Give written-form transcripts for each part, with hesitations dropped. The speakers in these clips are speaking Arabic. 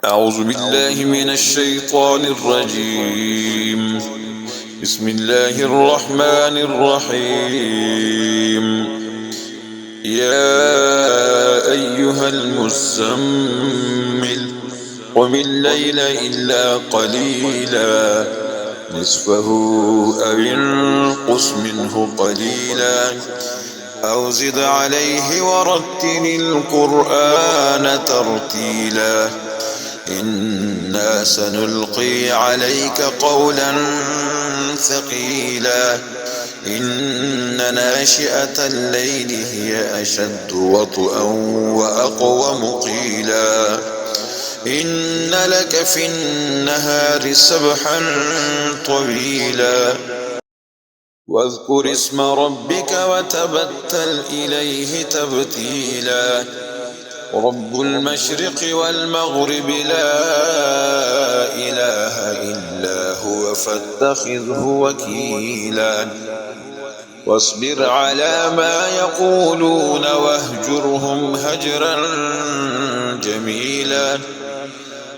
أعوذ بالله من الشيطان الرجيم. بسم الله الرحمن الرحيم. يا أيها المزمل قم الليل إلا قليلا نصفه أو انقص منه قليلا أو زد عليه ورتل القرآن ترتيلا إنا سنلقي عليك قولا ثقيلا إن ناشئة الليل هي أشد وطئا وأقوم قيلا إن لك في النهار سبحا طويلا واذكر اسم ربك وتبتل إليه تبتيلا رب المشرق والمغرب لا إله إلا هو فاتخذه وكيلا واصبر على ما يقولون واهجرهم هجرا جميلا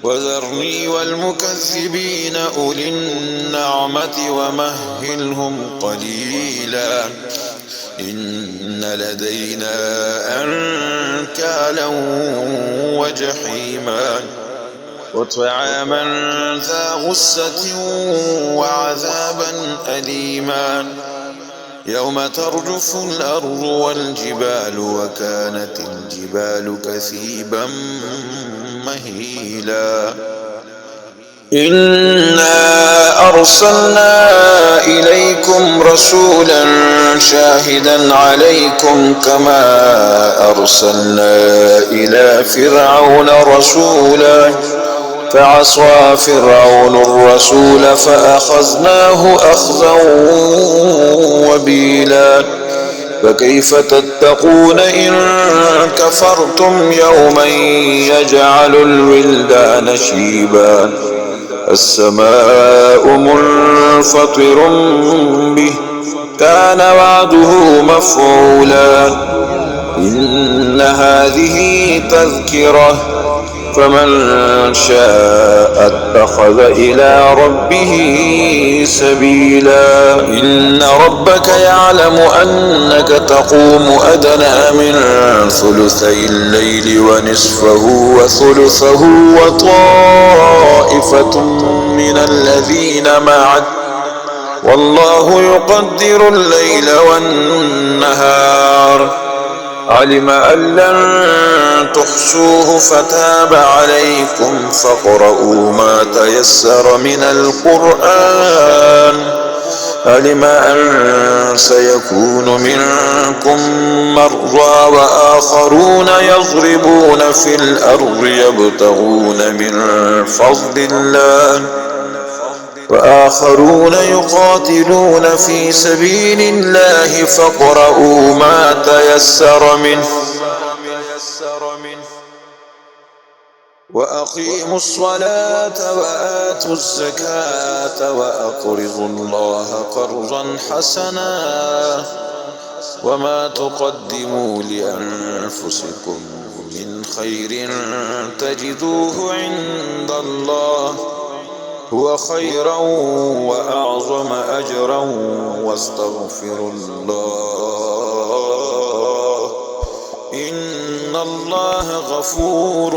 وذرني والمكذبين أولي النعمة ومهلهم قليلا إن لدينا أنكالا وجحيما وطعاما ذا غصة وعذابا أليما يوم ترجف الأرض والجبال وكانت الجبال كثيبا مهيلا إنا أرسلنا إليكم رسولا شاهدا عليكم كما أرسلنا إلى فرعون رسولا فعصى فرعون الرسول فأخذناه أخذا وبيلا فكيف تتقون إن كفرتم يوما يجعل الولدان شيبا السماء منفطر به كان وعده مفعولا إن هذه تذكرة فمن شاء اتخذ إلى ربه سبيلا إن ربك يعلم أنك تقوم أدنى من ثلثي الليل ونصفه وثلثه وطائفة من الذين معك والله يقدر الليل والنهار علم أن لن تحصوه فتاب عليكم فاقرؤوا ما تيسر من القرآن علم أن سيكون منكم مرضى وآخرون يضربون في الأرض يبتغون من فضل الله وآخرون يقاتلون في سبيل الله فاقرؤوا ما تيسر منه وأقيموا الصلاة وآتوا الزكاة وأقرضوا الله قرضا حسنا وما تقدموا لأنفسكم من خير تجدوه عند الله هو خيرا وأعظم أجرا واستغفروا الله إن الله غفور